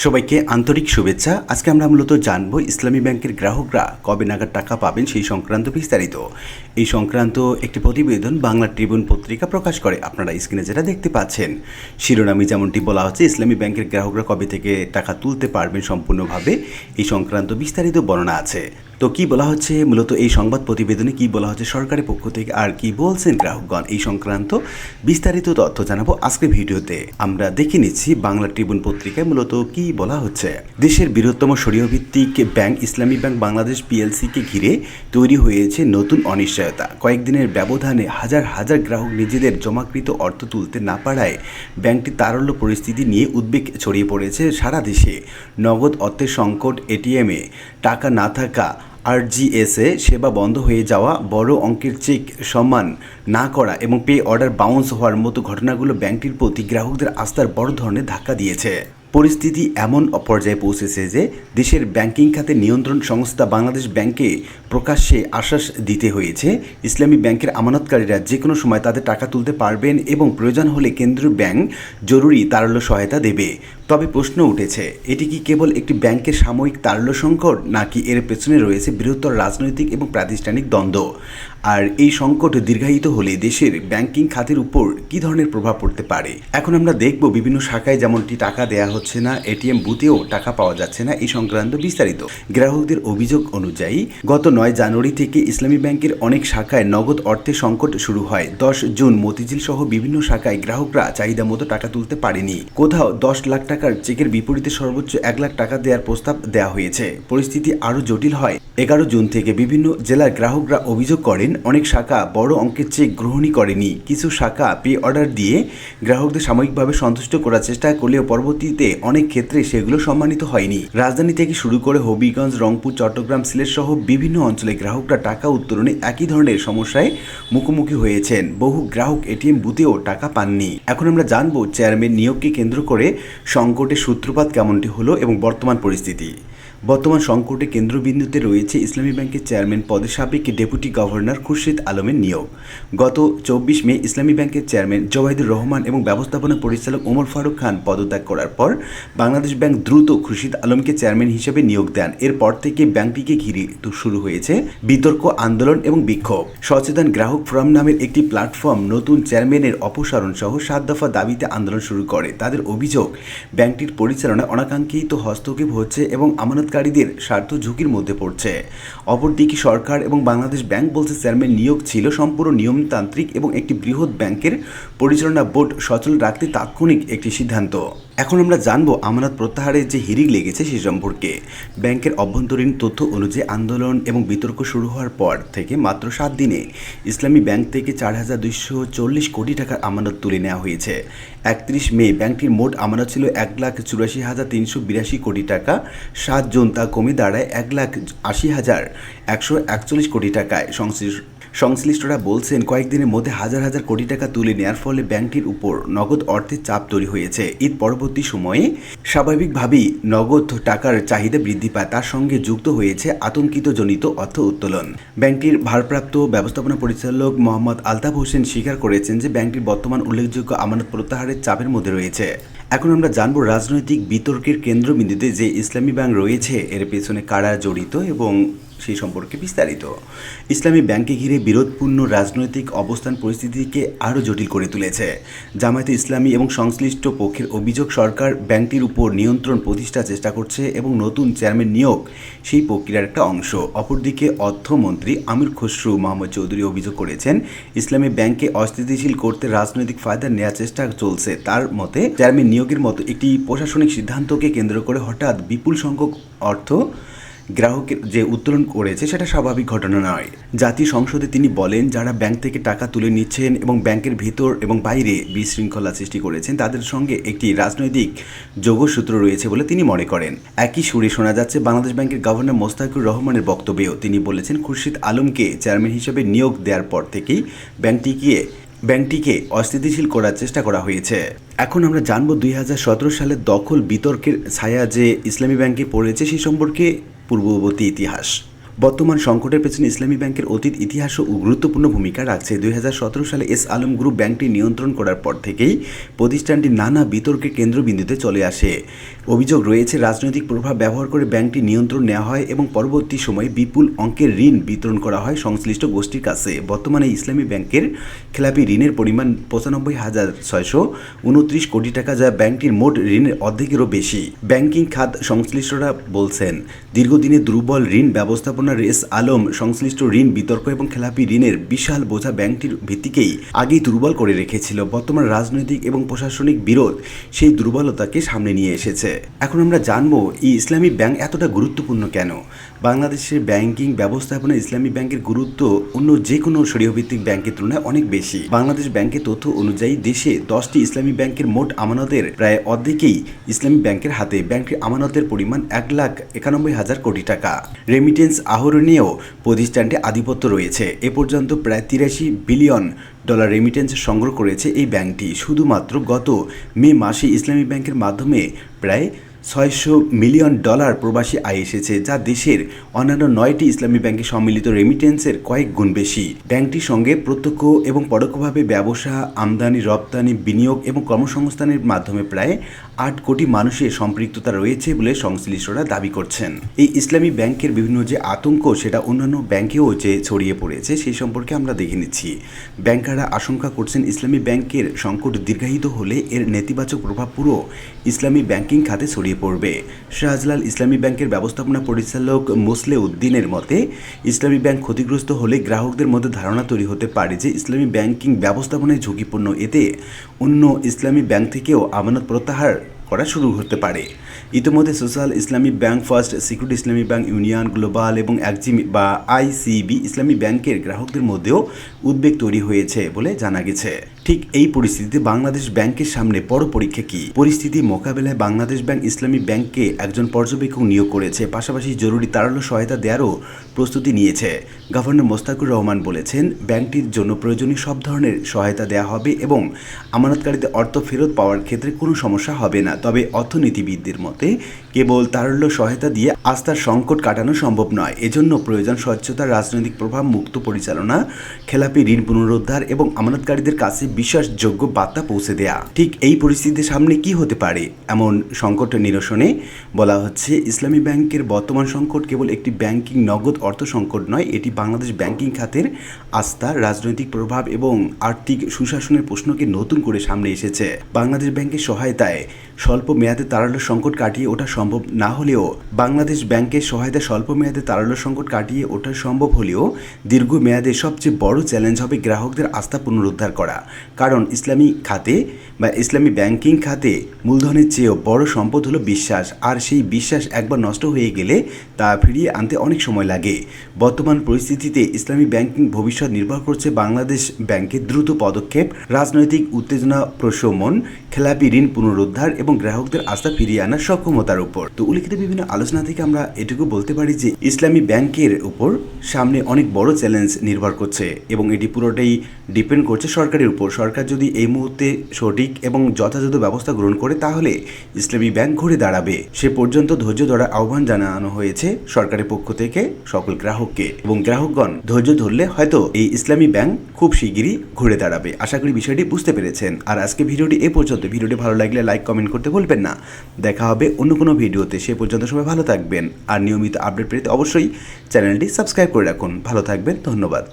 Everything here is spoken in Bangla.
সবাইকে আন্তরিক শুভেচ্ছা। আজকে আমরা মূলত জানবো ইসলামী ব্যাংকের গ্রাহকরা কবে নাগাদ টাকা পাবেন সেই সংক্রান্ত বিস্তারিত। এই সংক্রান্ত একটি প্রতিবেদন বাংলা ট্রিবিউন পত্রিকা প্রকাশ করে। আপনারা স্ক্রিনে যেটা দেখতে পাচ্ছেন, শিরোনামে যেমনটি বলা হচ্ছে, ইসলামী ব্যাংকের গ্রাহকরা কবে থেকে টাকা তুলতে পারবেন সম্পূর্ণভাবে এই সংক্রান্ত বিস্তারিত বর্ণনা আছে। তো কি বলা হচ্ছে মূলত এই সংবাদ প্রতিবেদনে, কি বলা হচ্ছে সরকারের পক্ষ থেকে, আর কি বলছেন গ্রাহকগণ, এই সংক্রান্ত বিস্তারিত তথ্য জানাবো আজকের ভিডিওতে। আমরা দেখে নিচ্ছি বাংলা ট্রিবিউন পত্রিকায় মূলত কি বলা হচ্ছে। দেশের বৃহত্তম শরীয় ভিত্তিক ব্যাংক ইসলামী ব্যাংক বাংলাদেশ পিএলসিকে ঘিরে তৈরি হয়েছে নতুন অনিশ্চয়তা। কয়েকদিনের ব্যবধানে হাজার হাজার গ্রাহক নিজেদের জমাকৃত অর্থ তুলতে না পারায় ব্যাংকটি তারল্য পরিস্থিতি নিয়ে উদ্বেগ ছড়িয়ে পড়েছে সারা দেশে। নগদ অর্থের সংকট, এটিএমে টাকা না থাকা, আরজিএসে সেবা বন্ধ হয়ে যাওয়া, বড় অঙ্কের চেক সম্মান না করা এবং পে অর্ডার বাউন্স হওয়ার মতো ঘটনাগুলো ব্যাংকটির প্রতি গ্রাহকদের আস্থার বড় ধরনের ধাক্কা দিয়েছে। পরিস্থিতি এমন পর্যায়ে পৌঁছেছে যে দেশের ব্যাংকিং খাতে নিয়ন্ত্রণ সংস্থা বাংলাদেশ ব্যাংকে প্রকাশ্যে আশ্বাস দিতে হয়েছে ইসলামী ব্যাংকের আমানতকারীরা যে কোনো সময় তাদের টাকা তুলতে পারবেন এবং প্রয়োজন হলে কেন্দ্রীয় ব্যাংক জরুরি তারল্য সহায়তা দেবে। তবে প্রশ্ন উঠেছে, এটি কি কেবল একটি ব্যাংকের সাময়িক তারল্য সংকট, নাকি এর পেছনে রয়েছে বৃহত্তর রাজনৈতিক এবং প্রাতিষ্ঠানিক দ্বন্দ্ব? আর এই সংকট দীর্ঘায়িত হলে দেশের ব্যাংকিং খাতের উপর কী ধরনের প্রভাব পড়তে পারে? এখন আমরা দেখব বিভিন্ন শাখায় যেমনটি টাকা দেয়া হচ্ছে না, এটিএম বুথেও টাকা পাওয়া যাচ্ছে না, এই সংক্রান্ত বিস্তারিত। গ্রাহকদের অভিযোগ অনুযায়ী গত 9 জানুয়ারি থেকে ইসলামী ব্যাংকের অনেক শাখায় নগদ অর্থের সংকট শুরু হয়। 10 জুন মতিঝিল সহ বিভিন্ন শাখায় গ্রাহকরা চাহিদা মতো টাকা তুলতে পারেনি। কোথাও 10 লাখ টাকার চেকের বিপরীতে সর্বোচ্চ 1 লাখ টাকা দেওয়ার প্রস্তাব দেওয়া হয়েছে। পরিস্থিতি আরও জটিল হয় 11 জুন থেকে। বিভিন্ন জেলার গ্রাহকরা অভিযোগ করেন অনেক শাখা বড় অঙ্কের চেক গ্রহণই করেনি। কিছু শাখা পে অর্ডার দিয়ে গ্রাহকদের সাময়িকভাবে সন্তুষ্ট করার চেষ্টা করলেও পরবর্তীতে অনেক ক্ষেত্রে সেগুলো সম্মানিত হয়নি। রাজধানী থেকে শুরু করে হবিগঞ্জ, রংপুর, চট্টগ্রাম, সিলেট সহ বিভিন্ন অঞ্চলে গ্রাহকরা টাকা উত্তোলনে একই ধরনের সমস্যায় মুখোমুখি হয়েছেন। বহু গ্রাহক এটিএম বুথেও টাকা পাননি। এখন আমরা জানবো চেয়ারম্যান নিয়োগকে কেন্দ্র করে সংকটের সূত্রপাত কেমনটি হলো এবং বর্তমান পরিস্থিতি। বর্তমান সংকটে কেন্দ্রবিন্দুতে রয়েছে ইসলামী ব্যাংকের চেয়ারম্যান পদে সাবেক ডেপুটি গভর্নর খুরশিদ আলমের নিয়োগ। গত 24 মে ইসলামী ব্যাংকের চেয়ারম্যান জোবাইদুর রহমান এবং ব্যবস্থাপনা পরিচালক ওমর ফারুক খান পদত্যাগ করার পর বাংলাদেশ ব্যাংক দ্রুত খুরশিদ আলমকে চেয়ারম্যান হিসেবে নিয়োগ দেন। এরপর থেকে ব্যাংকটিকে ঘিরে শুরু হয়েছে বিতর্ক, আন্দোলন এবং বিক্ষোভ। সচেতন গ্রাহক ফোরাম নামের একটি প্ল্যাটফর্ম নতুন চেয়ারম্যানের অপসারণ সহ 7 দফা দাবিতে আন্দোলন শুরু করে। তাদের অভিযোগ, ব্যাংকটির পরিচালনায় অনাকাঙ্ক্ষিত হস্তক্ষেপ হচ্ছে এবং আমানতকারীদের স্বার্থ ঝুঁকির মধ্যে পড়ছে। অপরদিকে সরকার এবং বাংলাদেশ ব্যাংক বলছে চেয়ারম্যান নিয়োগ ছিল সম্পূর্ণ নিয়মতান্ত্রিক এবং একটি বৃহৎ ব্যাংকের পরিচালনা বোর্ড সচল রাখতে তাৎক্ষণিক একটি সিদ্ধান্ত। এখন আমরা জানবো আমানত প্রত্যাহারের যে হিড়িক লেগেছে সে সম্পর্কে। ব্যাংকের অভ্যন্তরীণ তথ্য অনুযায়ী আন্দোলন এবং বিতর্ক শুরু হওয়ার পর থেকে মাত্র 7 দিনে ইসলামী ব্যাংক থেকে 4,240 কোটি টাকার আমানত তুলে নেওয়া হয়েছে। 31 মে ব্যাংকটির মোট আমানত ছিল 1,84,382 কোটি টাকা। 7 জুন তা কমে দাঁড়ায় 1,80,141 কোটি টাকায়। সংশ্লিষ্টরা বলছেন কয়েকদিনের মধ্যে হাজার হাজার কোটি টাকা তুলে নেওয়ার ফলে ব্যাংকটির উপর নগদ অর্থের চাপ তৈরি হয়েছে। ঈদ পরবর্তী সময়ে স্বাভাবিকভাবেই নগদ টাকার চাহিদা বৃদ্ধি পায়, তার সঙ্গে যুক্ত হয়েছে আতঙ্কিতজনিত অর্থ উত্তোলন। ব্যাংকটির ভারপ্রাপ্ত ব্যবস্থাপনা পরিচালক মোহাম্মদ আলতাফ হোসেন স্বীকার করেছেন যে ব্যাংকটির বর্তমান উল্লেখযোগ্য আমানত প্রত্যাহারের চাপের মধ্যে রয়েছে। এখন আমরা জানবো রাজনৈতিক বিতর্কের কেন্দ্রবিন্দুতে যে ইসলামী ব্যাংক রয়েছে এর পেছনে কারা জড়িত এবং সেই সম্পর্কে বিস্তারিত। ইসলামী ব্যাংকে ঘিরে বিরোধপূর্ণ রাজনৈতিক অবস্থান পরিস্থিতিকে আরও জটিল করে তুলেছে। জামায়াতে ইসলামী এবং সংশ্লিষ্ট পক্ষের অভিযোগ, সরকার ব্যাংকটির উপর নিয়ন্ত্রণ প্রতিষ্ঠার চেষ্টা করছে এবং নতুন চেয়ারম্যান নিয়োগ সেই প্রক্রিয়ার একটা অংশ। অপরদিকে অর্থমন্ত্রী আমির খসরু মোহাম্মদ চৌধুরী অভিযোগ করেছেন ইসলামী ব্যাংককে অস্থিতিশীল করতে রাজনৈতিক ফায়দা নেওয়ার চেষ্টা চলছে। তার মতে চেয়ারম্যান নিয়োগের মতো একটি প্রশাসনিক সিদ্ধান্তকে কেন্দ্র করে হঠাৎ বিপুল সংখ্যক অর্থ গ্রাহকের যে উত্তোলন করেছে সেটা স্বাভাবিক ঘটনা নয়। জাতীয় সংসদে তিনি বলেন, যারা ব্যাংক থেকে টাকা তুলে নিচ্ছেন এবং ব্যাংকের ভিতর এবং বাইরে বিশৃঙ্খলা সৃষ্টি করেছেন তাদের সঙ্গে একটি রাজনৈতিক যোগসূত্র রয়েছে বলে তিনি মনে করেন। একই সুরে শোনা যাচ্ছে বাংলাদেশ ব্যাংকের গভর্নর মোস্তাকুর রহমানের বক্তব্যেও। তিনি বলেছেন খুরশিদ আলমকে চেয়ারম্যান হিসেবে নিয়োগ দেওয়ার পর থেকেই ব্যাংকটিকে অস্থিতিশীল করার চেষ্টা করা হয়েছে। এখন আমরা জানবো 2017 সালের দখল বিতর্কের ছায়া যে ইসলামী ব্যাংকে পড়েছে সেই সম্পর্কে পূর্ববর্তী ইতিহাস। বর্তমান সংকটের পেছনে ইসলামী ব্যাংকের অতীত ইতিহাস ও গুরুত্বপূর্ণ ভূমিকা রাখছে। 2017 সালে এস আলম গ্রুপ ব্যাংকটি নিয়ন্ত্রণ করার পর থেকেই প্রতিষ্ঠানটি নানা বিতর্কের কেন্দ্রবিন্দুতে চলে আসে। অভিযোগ রয়েছে, রাজনৈতিক প্রভাব ব্যবহার করে ব্যাংকটি নিয়ন্ত্রণ নেওয়া হয় এবং পরবর্তী সময়ে বিপুল অঙ্কের ঋণ বিতরণ করা হয় সংশ্লিষ্ট গোষ্ঠীর কাছে। বর্তমানে ইসলামী ব্যাংকের খেলাপি ঋণের পরিমাণ 95,629 কোটি টাকা, যা ব্যাংকটির মোট ঋণের অর্ধেকেরও বেশি। ব্যাংকিং খাত সংশ্লিষ্টরা বলছেন, দীর্ঘদিনের দুর্বল ঋণ ব্যবস্থাপনার এস আলম সংশ্লিষ্ট ঋণ বিতর্ক এবং খেলাপি ঋণের বিশাল বোঝা ব্যাংকটির ভিত্তিকেই আগেই দুর্বল করে রেখেছিল। বর্তমান রাজনৈতিক এবং প্রশাসনিক বিরোধ সেই দুর্বলতাকে সামনে নিয়ে এসেছে। এখন আমরা জানবো এই ইসলামী ব্যাংক এতটা গুরুত্বপূর্ণ কেন। বাংলাদেশের ব্যাংকিং ব্যবস্থাপনায় ইসলামী ব্যাংকের গুরুত্ব অন্য যে কোনো শরীয়ভিত্তিক ব্যাংকের তুলনায় অনেক বেশি। বাংলাদেশ ব্যাংকের তথ্য অনুযায়ী দেশে 10টি ইসলামী ব্যাংকের মোট আমানতের প্রায় অর্ধেকই ইসলামী ব্যাংকের হাতে। ব্যাংকটির আমানতের পরিমাণ 1,91,000 কোটি টাকা। রেমিটেন্স আহরণেও প্রতিষ্ঠানটি আধিপত্য রয়েছে। এ পর্যন্ত প্রায় $83 বিলিয়ন রেমিটেন্স সংগ্রহ করেছে এই ব্যাংকটি। শুধুমাত্র গত মে মাসে ইসলামী ব্যাংকের মাধ্যমে প্রায় $600 মিলিয়ন প্রবাসী আয় এসেছে, যা দেশের অন্যান্য 9টি ইসলামী ব্যাংকের সম্মিলিত রেমিটেন্সের কয়েক গুণ বেশি। ব্যাংকটির সঙ্গে প্রত্যক্ষ এবং পরোক্ষভাবে ব্যবসা, আমদানি, রপ্তানি, বিনিয়োগ এবং কর্মসংস্থানের মাধ্যমে প্রায় 8 কোটি মানুষের সম্পৃক্ততা রয়েছে বলে সংশ্লিষ্টরা দাবি করছেন। এই ইসলামী ব্যাংকের বিভিন্ন যে আতঙ্ক, সেটা অন্যান্য ব্যাংকেও যে ছড়িয়ে পড়েছে সেই সম্পর্কে আমরা দেখে নিচ্ছি। ব্যাংকাররা আশঙ্কা করছেন, ইসলামী ব্যাংকের সংকট দীর্ঘায়িত হলে এর নেতিবাচক প্রভাব পুরো ইসলামী ব্যাংকিং খাতে ছড়িয়ে পড়বে। শাহজালাল ইসলামী ব্যাংকের ব্যবস্থাপনা পরিচালক মোসলে উদ্দিনের মতে, ইসলামী ব্যাংক ক্ষতিগ্রস্ত হলে গ্রাহকদের মধ্যে ধারণা তৈরি হতে পারে যে ইসলামী ব্যাংকিং ব্যবস্থাপনায় ঝুঁকিপূর্ণ। এতে অন্য ইসলামী ব্যাংক থেকেও আমানত প্রত্যাহার করা শুরু হতে পারে। ইতিমধ্যে সোশ্যাল ইসলামী ব্যাংক, ফার্স্ট সিকিউরিটি ইসলামী ব্যাংক, ইউনিয়ন গ্লোবাল এবং এক্সিম বা আইসিবি ইসলামী ব্যাংকের গ্রাহকদের মধ্যেও উদ্বেগ তৈরি হয়েছে বলে জানা গেছে। ঠিক এই পরিস্থিতিতে বাংলাদেশ ব্যাংকের সামনে বড় পরীক্ষা কি? পরিস্থিতি মোকাবেলায় বাংলাদেশ ব্যাংক ইসলামী ব্যাংককে একজন পর্যবেক্ষক নিয়োগ করেছে, পাশাপাশি জরুরি তাড়ালো সহায়তা দেওয়ারও প্রস্তুতি নিয়েছে। গভর্নর মোস্তাকুর রহমান বলেছেন, ব্যাংকটির জন্য প্রয়োজনীয় সব ধরনের সহায়তা দেওয়া হবে এবং আমানতকারীদের অর্থ ফেরত পাওয়ার ক্ষেত্রে কোনো সমস্যা হবে না। তবে অর্থনীতিবিদদের মতে কেবল তারল্য সহায়তা দিয়ে আস্থার সংকট কাটানো সম্ভব নয়। এজন্য প্রয়োজন স্বচ্ছতা, রাজনৈতিক প্রভাব মুক্ত পরিচালনা, খেলাপি ঋণ পুনরুদ্ধার এবং আমানতকারীদের কাছে বিশ্বাসযোগ্য বার্তা পৌঁছে দেয়া। ঠিক এই পরিস্থিতির সামনে কি হতে পারে? এমন সংকট নিরসনে বলা হচ্ছে, ইসলামী ব্যাংকের বর্তমান সংকট কেবল একটি ব্যাংকিং নগদ অর্থ সংকট নয়, এটি বাংলাদেশ ব্যাংকিং খাতের আস্থা, রাজনৈতিক প্রভাব এবং আর্থিক সুশাসনের প্রশ্নকে নতুন করে সামনে এসেছে। বাংলাদেশ ব্যাংকের সহায়তায় স্বল্প মেয়াদে তাড়ালো সংকট কাটিয়ে ওঠা সম্ভব না হলেও বাংলাদেশ ব্যাংকের সহায়তায় স্বল্প মেয়াদে তাড়ালো সংকট কাটিয়ে ওঠা সম্ভব হলেও দীর্ঘমেয়াদে সবচেয়ে বড় চ্যালেঞ্জ হবে গ্রাহকদের আস্থা পুনরুদ্ধার করা। কারণ ইসলামী খাতে বা ইসলামী ব্যাংকিং খাতে মূলধনের চেয়েও বড় সম্পদ হলো বিশ্বাস, আর সেই বিশ্বাস একবার নষ্ট হয়ে গেলে তা ফিরিয়ে আনতে অনেক সময় লাগে। বর্তমান পরিস্থিতিতে ইসলামী ব্যাংকিং ভবিষ্যৎ নির্ভর করছে বাংলাদেশ ব্যাংকের দ্রুত পদক্ষেপ, রাজনৈতিক উত্তেজনা প্রশমন, খেলাপি ঋণ পুনরুদ্ধার এবং গ্রাহকদের আস্থা ফিরিয়ে আনার সক্ষমতার উপর। তো উল্লিখিত বিভিন্ন আলোচনা থেকে আমরা এটুকু বলতে পারি যে ইসলামী ব্যাংকের উপর সামনে অনেক বড় চ্যালেঞ্জ নির্ভর করছে এবং এটি পুরোটাই ডিপেন্ড করছে সরকারের উপর। সরকার যদি এই মুহূর্তে সঠিক এবং যথাযথ ব্যবস্থা গ্রহণ করে তাহলে ইসলামী ব্যাংক ঘুরে দাঁড়াবে। সে পর্যন্ত ধৈর্য ধরার আহ্বান জানানো হয়েছে সরকারের পক্ষ থেকে সকল গ্রাহককে, এবং গ্রাহকগণ ধৈর্য ধরলে হয়তো এই ইসলামী ব্যাংক খুব শিগগিরই ঘুরে দাঁড়াবে। আশা করি বিষয়টি বুঝতে পেরেছেন। আর আজকে ভিডিওটি এ পর্যন্ত। ভিডিওটি ভালো লাগলে লাইক, কমেন্ট করতে ভুলবেন না। দেখা হবে অন্য কোনো ভিডিওতে। সে পর্যন্ত সবাই ভালো থাকবেন, আর নিয়মিত আপডেট পেতে অবশ্যই চ্যানেলটি সাবস্ক্রাইব করে রাখুন। ভালো থাকবেন, ধন্যবাদ।